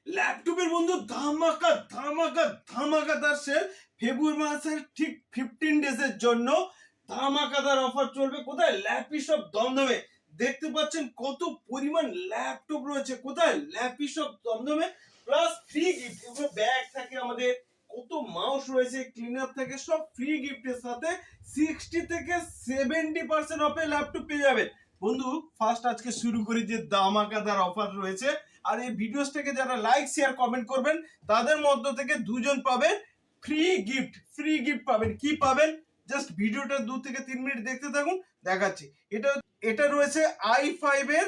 ল্যাপটপের বন্ধু ধামাকা ধামাকা ধামাকাদার সেল ফেব্রুয়ারি মাসের ঠিক 15 ডেজের জন্য ধামাকাদার অফার চলবে। কোথায়? ল্যাপটপ দমদমে। দেখতে পাচ্ছেন কত পরিমাণ ল্যাপটপ রয়েছে। কোথায়? ল্যাপটপ দমদমে। প্লাস ফ্রি গিফট, এগুলো ব্যাগ থাকে আমাদের, কত মাউস রয়েছে, ক্লিনার থেকে সব ফ্রি গিফটের সাথে 60 থেকে 70% অফে ল্যাপটপ পেয়ে যাবেন। বন্ধু ফার্স্ট আজকে শুরু করি যে ধামাকাদার অফার রয়েছে। আর এই ভিডিওসটাকে যারা লাইক শেয়ার কমেন্ট করবেন তাদের মধ্য থেকে দুজন পাবেন ফ্রি গিফট। ফ্রি গিফট পাবেন। কি পাবেন? জাস্ট ভিডিওটা 2 থেকে 3 মিনিট দেখতে থাকুন, দেখাচ্ছি। এটা এটা রয়েছে i5 এর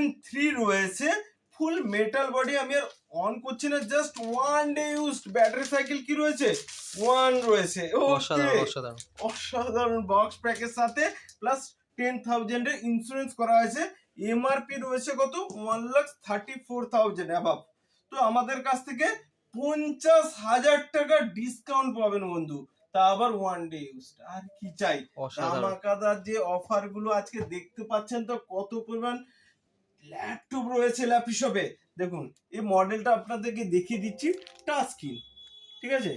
M3 রয়েছে, ফুল মেটাল বডি। আমি আর অন করছি না, just 1 day used. Battery cycle কি রয়েছে? 1 রয়েছে। ওকে, অসাধারণ বক্স প্যাকের সাথে প্লাস 10,000 এর ইন্স্যুরেন্স করা হয়েছে। এমআরপি রয়েছে কত? 1,34,000 অ্যাবাভ। তো আমাদের কাছ থেকে 50,000 টাকা ডিসকাউন্ট পাবেন বন্ধু, তা আবার 1 ডে ইউজ। আর কি চাই? ধামাকাদার যে অফার গুলো আজকে দেখতে পাচ্ছেন তো, কত পরিমাণ ল্যাপটপ রয়েছে ল্যাপটপে। দেখুন এই মডেলটা আপনাদেরকে দেখিয়ে দিচ্ছি। টাচ স্ক্রিন, ঠিক আছে,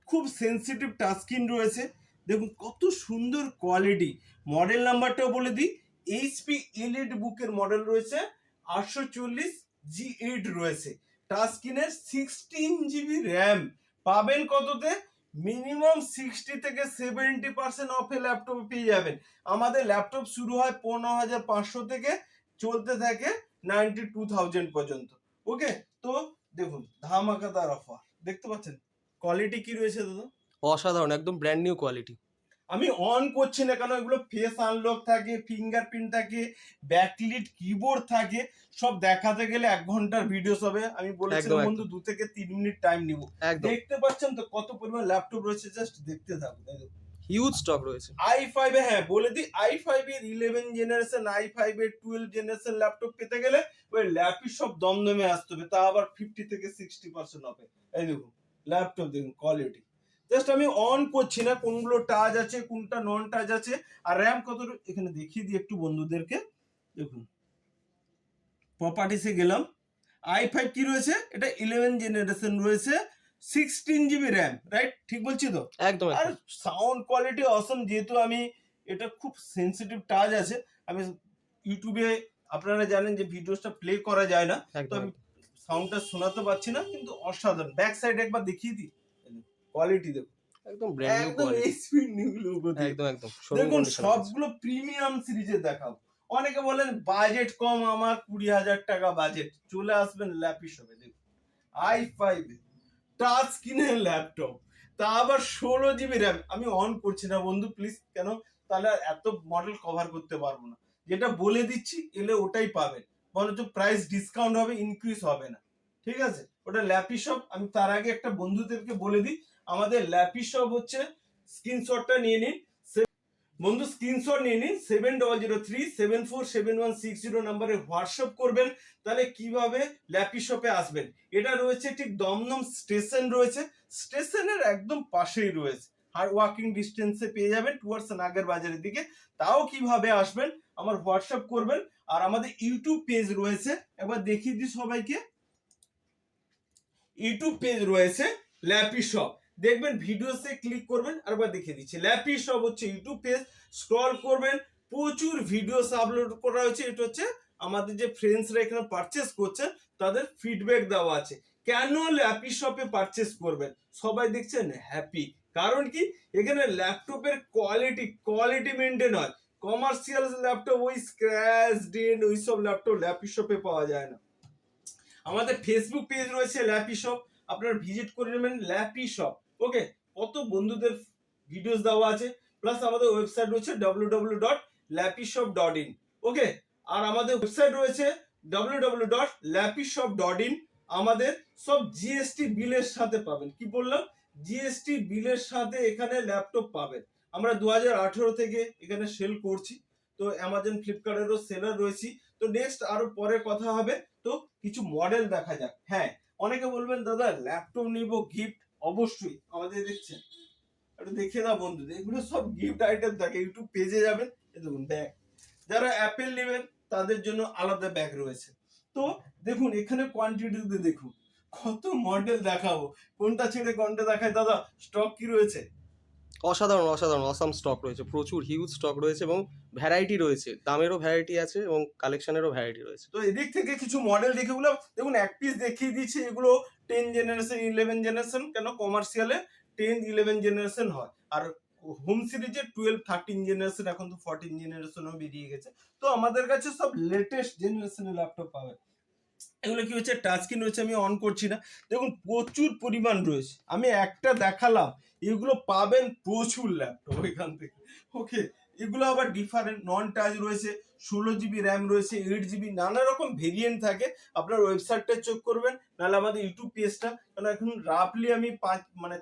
খুব সেন্সিটিভ টাচ স্ক্রিন রয়েছে। দেখুন কত সুন্দর কোয়ালিটি। মডেল নাম্বারটাও বলে দিই, এইচপি এলিট বুকের মডেল রয়েছে, 840G8 রয়েছে। টাচ স্ক্রিনের 16 GB র্যাম পাবেন কততে? মিনিমাম 60 থেকে 70% অফে ল্যাপটপ পেয়ে যাবেন। আমাদের ল্যাপটপ শুরু হয় 15,500 থেকে, চলতে থাকে 92,000 পর্যন্ত। ওকে, তো দেখুন ধামাকাদার অফার দেখতে পাচ্ছেন। কোয়ালিটি কি রয়েছে দাদা? অসাধারণ, একদম ব্র্যান্ড নিউ কোয়ালিটি। আমি অন করছি না কেন, এগুলো ফেস আনলক থাকে, ফিঙ্গারপ্রিন্ট থাকে, ব্যাকলিট কিবোর্ড থাকে। সব দেখাতে গেলে 1 ঘন্টার ভিডিওস হবে। আমি বলেছিলাম বন্ধু 2 থেকে 3 মিনিট টাইম নিব। দেখতে পাচ্ছেন তো কত পরিমাণ ল্যাপটপ রয়েছে, জাস্ট দেখতে থাকুন। হিউজ স্টক রয়েছে i5 এ, হ্যাঁ বলে দিই, i5 এর 11 জেনারেশন, i5 এর 12 জেনারেশন ল্যাপটপ পেতে গেলে ওই ল্যাপটপ দমদমে আসতে হবে, তা আবার 50 থেকে 60% অফে। এই দেখুন ল্যাপটপ, দেখুন কোয়ালিটি। জাস্ট আমি অন করছি না, কোনগুলো টাচ আছে কোনটা নন টাচ আছে আর র্যাম কত এখানে দেখিয়ে দিই একটু বন্ধুদেরকে। দেখুন প্রপার্টিসে গেলাম, i5 কি রয়েছে? এটা 11 জেনারেশন রয়েছে, 16 GB র্যাম, রাইট? ঠিক বলছি তো? একদম। আর সাউন্ড কোয়ালিটি অসম। যেহেতু আমি এটা খুব সেন্সিটিভ টাচ আছে, আমি ইউটিউবে আপনারা জানেন যে ভিডিওসটা প্লে করা যায় না, তো আমি সাউন্ডটা শোনাতে পারছি না, কিন্তু অসাধারণ। ব্যাক সাইড একবার দেখিয়ে দিই, কোয়ালিটি দেখুন একদম ব্র্যান্ড নিউ একদম এইচপি নিউ লোগো দিয়ে। একদম দেখুন সবগুলো প্রিমিয়াম সিরিজে দেখাবো। অনেকে বলেন বাজেট কম, আমার 20,000 টাকা বাজেট, চলে আসবেন ল্যাপটপে। দেখুন i5 টাচ স্ক্রিনের ল্যাপটপ, তা আবার 16 GB র্যাম। আমি অন করছি না বন্ধু প্লিজ, কেন? তাহলে এত মডেল কভার করতে পারবো না। যেটা বলে দিচ্ছি এলে ওটাই পাবেন, বরঞ্চ প্রাইস ডিসকাউন্ট হবে, ইনক্রিজ হবে না, ঠিক আছে? ওটা ল্যাপটপ। আমি তার আগে একটা বন্ধুদেরকে বলে দিই, আমাদের ল্যাপটপ হচ্ছে, স্ক্রিনশটটা নিয়ে নিন বন্ধু, স্ক্রিনশট নিয়ে নিন, 7003747160 নাম্বারে হোয়াটসঅ্যাপ করবেন। তাহলে কিভাবে ল্যাপটপে আসবেন? এটা রয়েছে ঠিক দমদম স্টেশন রয়েছে, স্টেশনের একদম পাশেই রয়েছে, আর ওয়াকিং ডিস্টেন্সে পেয়ে যাবেন টুয়ার্ডস নাগের বাজারের দিকে। তাও কিভাবে আসবেন? আমার হোয়াটসঅ্যাপ করবেন। আর আমাদের ইউটিউব পেজ রয়েছে, একবার দেখিয়ে দিই সবাইকে। ইউটিউব পেজ রয়েছে ল্যাপটপ, দেখবেন ভিডিওসে ক্লিক করবেন। আরেকবার দেখিয়ে দিচ্ছি, ল্যাপটপ হচ্ছে ইউটিউব পেজ, স্ক্রল করবেন, প্রচুর ভিডিওস আপলোড করা হয়েছে। এটা হচ্ছে আমাদের যে ফ্রেন্ডসরা এখানে পারচেস করছেন তাদের ফিডব্যাক দেওয়া আছে, কেন ল্যাপটপে পারচেস করবেন। সবাই দেখছেন হ্যাপি, কারণ কি? এখানে ল্যাপটপের কোয়ালিটি মেনটেন হয়। কমার্শিয়াল ল্যাপটপ ওই স্ক্র্যাচ ডেন্ট ওইসব ল্যাপটপে পাওয়া যায় না। আমাদের ফেসবুক পেজ রয়েছে ল্যাপটপ, আপনারা ভিজিট করে নেবেন ল্যাপটপ। ওকে, কত বন্ধুদের ভিডিওস দেওয়া আছে। প্লাস আমাদের ওয়েবসাইট রয়েছে www.lapishop.in। ওকে, আর আমাদের ওয়েবসাইট রয়েছে www.lapishop.in। আমাদের সব জিএসটি বিলের সাথে পাবেন। কি বললাম? জিএসটি বিলের সাথে এখানে ল্যাপটপ পাবেন। আমরা 2018 থেকে এখানে সেল করছি, তো অ্যামাজন ফ্লিপকার্টেরও সেলার রয়েছি। তো নেক্সট আরো পরে কথা হবে। তো কিছু মডেল দেখা যাক। হ্যাঁ, অনেকে বলবেন দাদা ল্যাপটপ নিব গিফট, অবশ্যই আমাদের দেখছেন, একটু দেখে দাও বন্ধু, এগুলো সব গিফট আইটেম থাকে। ইউটিউব পেজে যাবেন, দেখুন ব্যাগ, যারা অ্যাপেল নেবেন তাদের জন্য আলাদা ব্যাগ রয়েছে। তো দেখুন এখানে কোয়ান্টিটিতে দেখুন, কত মডেল দেখাবো, কোনটা ছেড়ে কোনটা দেখায় দাদা? স্টক কি রয়েছে? অসাধারণ অসাধারণ অসাম স্টক রয়েছে, প্রচুর হিউজ স্টক রয়েছে এবং ভ্যারাইটি রয়েছে, দামেরও ভ্যারাইটি আছে এবং কালেকশনেরও ভ্যারাইটি রয়েছে। তো এদিক থেকে কিছু মডেল দেখে গুলো দেখুন, এক পিস দেখিয়ে দিচ্ছে, এগুলো 10 জেনারেশন 11 জেনারেশন, কেন কমার্শিয়ালে 10 11 জেনারেশন হয়, আর হোম সিরিজে 12 13 জেনারেশন, এখন তো 14 জেনারেশনও বেরিয়ে গেছে। তো আমাদের কাছে সব লেটেস্ট জেনারেশনের ল্যাপটপ পাবে। এগুলো কি হচ্ছে, টাচ স্ক্রিন রয়েছে, আমি অন করছি না, দেখুন প্রচুর পরিমাণ রয়েছে, আমি একটা দেখালাম, এগুলো পাবেন প্রচুর ল্যাপটপ এখান থেকে। ওকে, এগুলো আবার ডিফারেন্ট নন টাচ রয়েছে, 16 জিবি র্যাম রয়েছে, 8 জিবি, নানা রকম ভেরিয়েন্ট থাকে। আপনার ওয়েবসাইটটা চেক করবেন, নাহলে আমাদের ইউটিউব পেজটা, কারণ এখন রাফলি আমি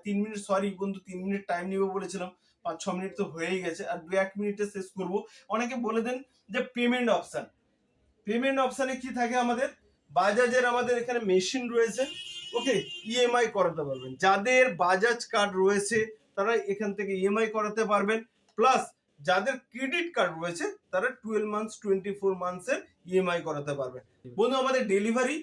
3 মিনিট, সরি বন্ধু 3 মিনিট টাইম নিব বলেছিলাম, 5-6 মিনিট তো হয়েই গেছে, আর 2-1 মিনিটে শেষ করব। অনেকে বলে দেন যে পেমেন্ট অপশন, পেমেন্ট অপশনে কি থাকে আমাদের, বাজাজের আমাদের এখানে মেশিন রয়েছে, ওকে, ইএমআই করাতে পারবেন, যাদের বাজাজ কার্ড রয়েছে তারা এখান থেকে ইএমআই করাতে পারবেন, প্লাস যাদের ক্রেডিট কার্ড রয়েছে তারা 12 মান্থস 24 মান্থসের ইএমআই করাতে পারবেন। বন্ধু আমাদের ডেলিভারি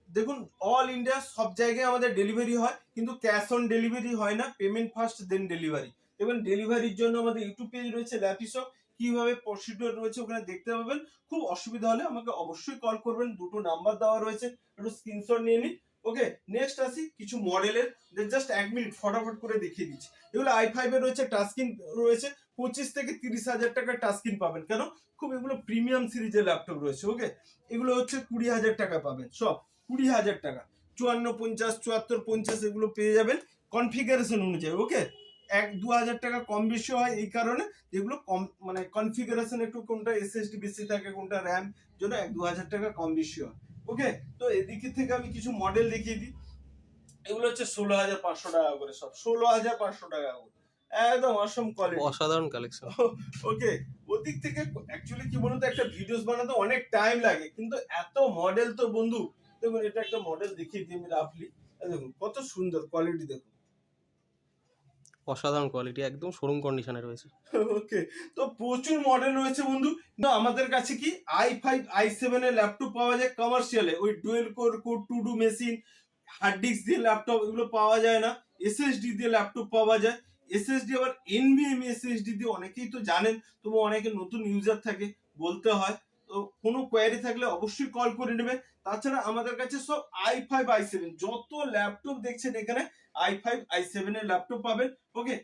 দেখুন, অল ইন্ডিয়া সব জায়গায় আমাদের ডেলিভারি হয়, কিন্তু ক্যাশ অন ডেলিভারি হয় না, পেমেন্ট ফার্স্ট দেন ডেলিভারি। এবং ডেলিভারির জন্য আমাদের ইউটিউব পেজ রয়েছে ল্যাপিশপ, কিভাবে প্রসিডিওর রয়েছে ওখানে দেখতে পাবেন। খুব অসুবিধা হলে আমাকে অবশ্যই কল করবেন, দুটো নাম্বার দেওয়া রয়েছে, একটু স্ক্রিনশট নিয়ে নিন। ওকে, নেক্সট আসি কিছু মডেলের, জাস্ট 1 মিনিট ফটাফট করে দেখিয়ে দিচ্ছি। এগুলো i5 এর রয়েছে, টাচ স্ক্রিন রয়েছে, 25 থেকে 30 হাজার টাকার টাচ স্ক্রিন পাবেন, কেন খুব এগুলো প্রিমিয়াম সিরিজের ল্যাপটপ রয়েছে। ওকে, এগুলো হচ্ছে 20,000 টাকা পাবেন, সব 20,000 টাকা, 54 50 74 50 এগুলো পেয়ে যাবেন কনফিগারেশন অনুযায়ী। ওকে, 1-2 হাজার টাকা কম বেশি হয় এই কারণে, যেগুলো কম মানে কনফিগারেশন একটু, কোনটা এসএসডি বেশি থাকে, কোনটা র্যাম, জন্য 1-2 হাজার টাকা কম বেশি হয়। ওকে, তো এদিকে থেকে আমি কিছু মডেল দেখিয়ে দিই। এগুলো হচ্ছে 16,500 টাকা করে, সব 16,500 টাকা করে, একদম অসম কোয়ালিটি, অসাধারণ কালেকশন। ওকে। ওদিক থেকে অ্যাকচুয়ালি কি বলতো, একটা ভিডিওস বানাতে অনেক টাইম লাগে, কিন্তু এত মডেল তো বন্ধু, দেখুন এটা একটা মডেল দেখিয়ে দিই আমি রাফলি, দেখুন কত সুন্দর কোয়ালিটি, দেখুন অসাধারণ কোয়ালিটি, একদম শোরুম কন্ডিশনে রয়েছে। ওকে। তো প্রচুর মডেল রয়েছে বন্ধু, কিন্তু আমাদের কাছে কি i5 i7 এর ল্যাপটপ পাওয়া যায় কমার্শিয়ালে, ওই dual core core two duo machine, hard disk দিয়ে ল্যাপটপ এগুলো পাওয়া যায় না, এসএসডি দিয়ে ল্যাপটপ পাওয়া যায়। এসএসডি আবার এনভিএমই এসএসডি দিয়ে, অনেকেই তো জানেন, তবু অনেকে নতুন ইউজার থাকে, বলতে হয়। তো কোনো কোয়ারি থাকলে অবশ্যই কল করে নেবে। তাছাড়া আমাদের কাছে সব i5 i7, যত ল্যাপটপ দেখছেন এখানে i5 i7 এর ল্যাপটপ পাবেন। ওকে,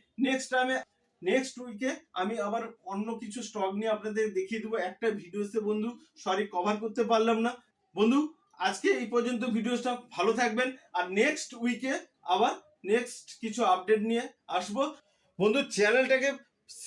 নেক্সট উইকে আমি আবার অন্য কিছু স্টক নিয়ে আপনাদের দেখিয়ে দেবো একটা ভিডিওতে বন্ধু, সরি কভার করতে পারলাম না বন্ধু। আজকে এই পর্যন্ত, ভিডিওটা ভালো থাকবেন, আর নেক্সট উইকে আবার নেক্সট কিছু আপডেট নিয়ে আসবো বন্ধু। চ্যানেলটাকে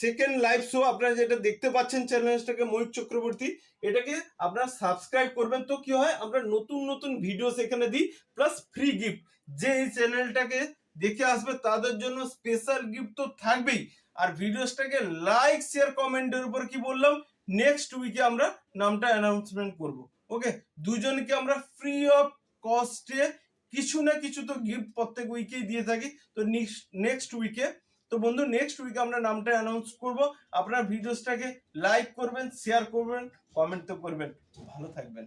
সেকেন্ড লাইভ শো আপনারা যেটা দেখতে পাচ্ছেন, চ্যানেলটাকে ময়ূর চক্রবর্তী, এটাকে আপনারা সাবস্ক্রাইব করবেন, তো কি হয় আমরা নতুন নতুন ভিডিওস এখানে দিই, প্লাস ফ্রি গিফট, যে এই চ্যানেলটাকে দেখে আসবে তাদের জন্য স্পেশাল গিফট তো থাকবেই। আর ভিডিওসটাকে লাইক শেয়ার কমেন্টের উপর কি বললাম, নেক্সট উইকে আমরা নামটা অ্যানাউন্সমেন্ট করব। ওকে, দুজনকে আমরা ফ্রি অফ কস্টে কিছু না কিছু তো গিফট প্রত্যেক উইকেই দিয়ে থাকি। তো নেক্সট উইকে, তো বন্ধু নেক্সট উইকে আমরা নামটা অ্যানাউন্স করব। আপনারা ভিডিওসটাকে লাইক করবেন, শেয়ার করবেন, কমেন্ট তো করবেন। ভালো থাকবেন।